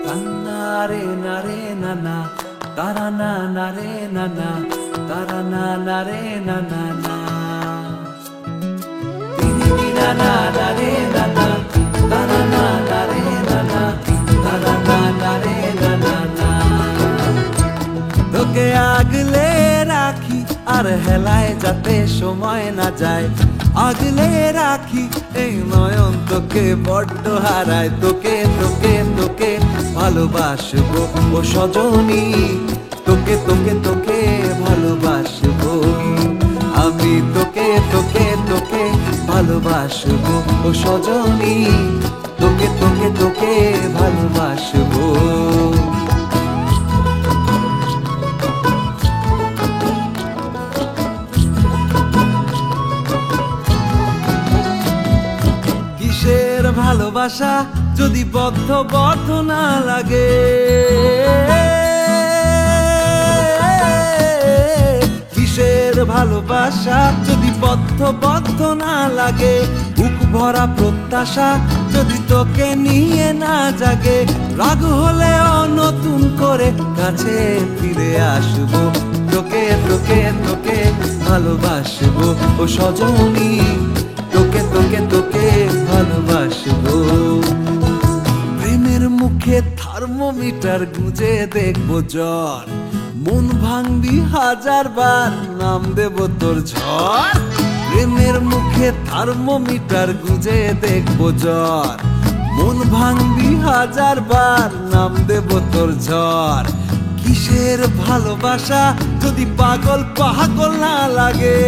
Tanare nare nana, tarana nare nana, tarana nare nana na. Tiri nana nare nana, tarana nare nana, tarana nare nana na. তোকে আগলে রাখি আর হেলায় যাতে সময় না যায়, আগলে রাখি এই নয়ন তোকে বড্ড হারায়। তোকে তোকে তোকে ভালোবাসবো ও সজনী, তোকে তোকে তোকে ভালোবাসবো আমি, তোকে তোকে তোকে ভালোবাসবো ও সজনী, তোকে তোকে তোকে ভালোবাসবো। কিসের ভালোবাসা যদি বদ্ধ বদ্ধ না লাগে, কিসের ভালোবাসা যদি বদ্ধ বদ্ধ না লাগে, বুক ভরা প্রত্যাশা যদি তোকে নিয়ে না জাগে, রাগ হলেও নতুন করে কাছে ফিরে আসবো, তোকে তোকে তোকে ভালোবাসবো ও সজনী, তোকে তোকে তোকে ভালোবাসবো। প্রেমের মুখে থার্মোমিটার গুঁজে দেখবো জ্বর, মন ভাঙবি হাজার বার নাম দেব তোর ঝড়। প্রেমের মুখে থার্মোমিটার গুঁজে দেখবো জ্বর, মন ভাঙবি হাজার বার নাম দেব তোর ঝড়। কিসের ভালোবাসা যদি পাগল পাগল না লাগে,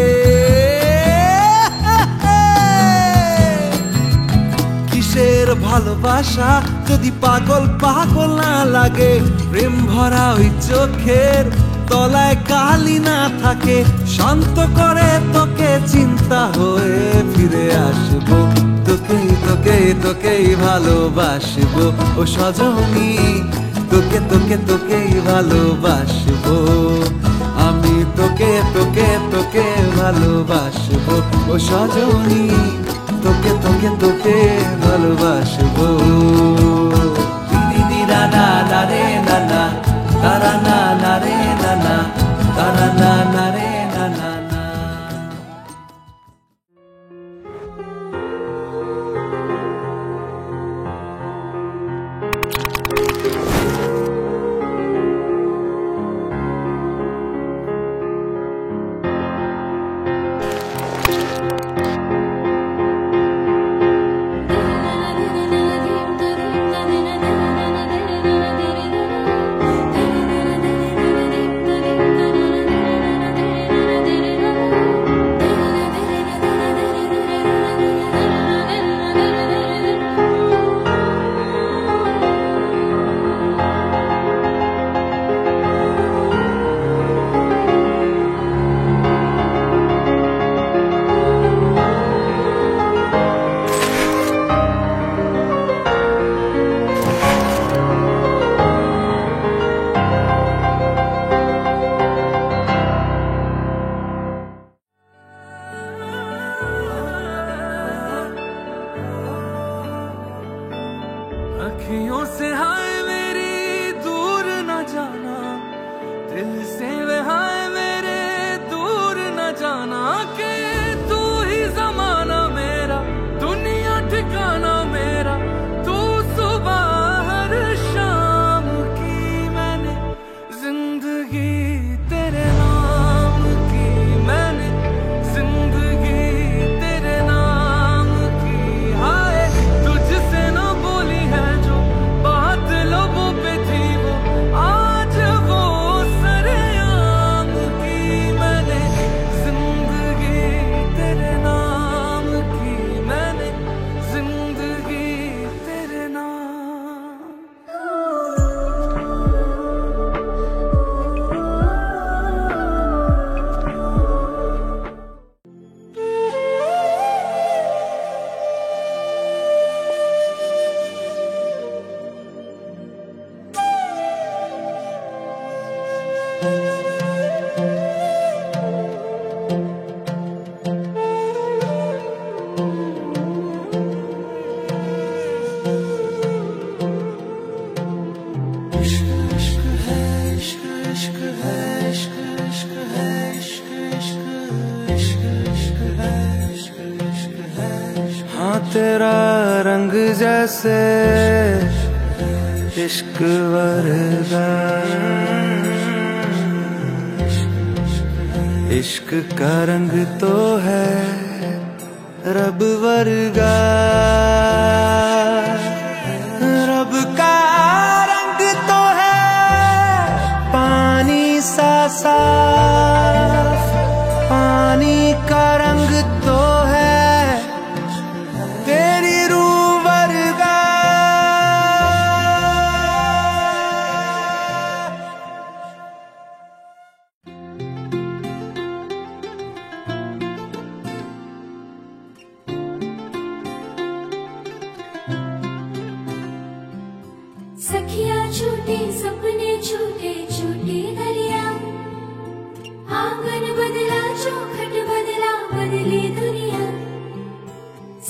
কিসের ভালোবাসা যদি পাগল পাগল না লাগে, প্রেম ভরা ওই চোখের তলায় কালি না থাকে, শান্ত করে তোকে চিন্তা হয়ে ফিরে আসবো, তোকে তোকে তোকেই ভালোবাসবো ও সজনী, তোকে তোকে তোকেই ভালোবাসবো আমি, তোকে তোকে তোকে ভালোবাসবো ও সজনী, তোকে তোকে তোকে ভালোবাসবো। দিদি নানা নারে নানা, তারা না নারে নানা, তারা না নারে নানা না। अखियों से हाय मेरी दूर न जाना, दिल से वे हाय मेरे दूर न जाना, के तू ही ज़माना मेरा, दुनिया ठिकाना मेरा, तू सुबह हर शाम की मैंने जिंदगी तेरे नाम की, मैंने जिंदगी तेरे नाम की। हाय तुझसे न बोली है जो बात तेरा रंग जैसे इश्क वर्गा, इश्क का रंग तो है रब वर्गा, रब का रंग तो है पानी सा साफ, पानी का रंग तो है तेरी रूह वर्गा। सखिया छूटे सपने छूटे छूटे दरिया, आंगन बदला चौखट बदला बदली दुनिया।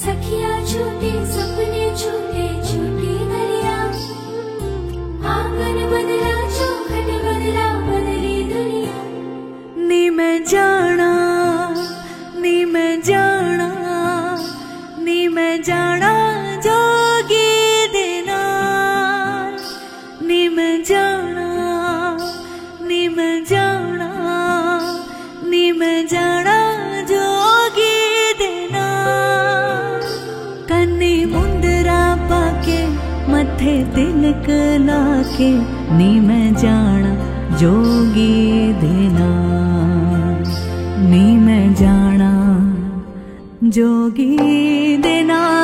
सखिया छूटे सपने छूटे छूटे दरिया, आंगन बदला चौखट बदला बदली दुनिया। नी मैं जाना नी मैं जाना नी मैं जाना जोगी देना, नी मैं जाना नी मैं जाना नी मैं जाना जोगी देना। कन्नी मुंदरा पाके मथे तिलक लाके, नी मैं जाना जोगी देना, नी मैं जाना जोगी देना।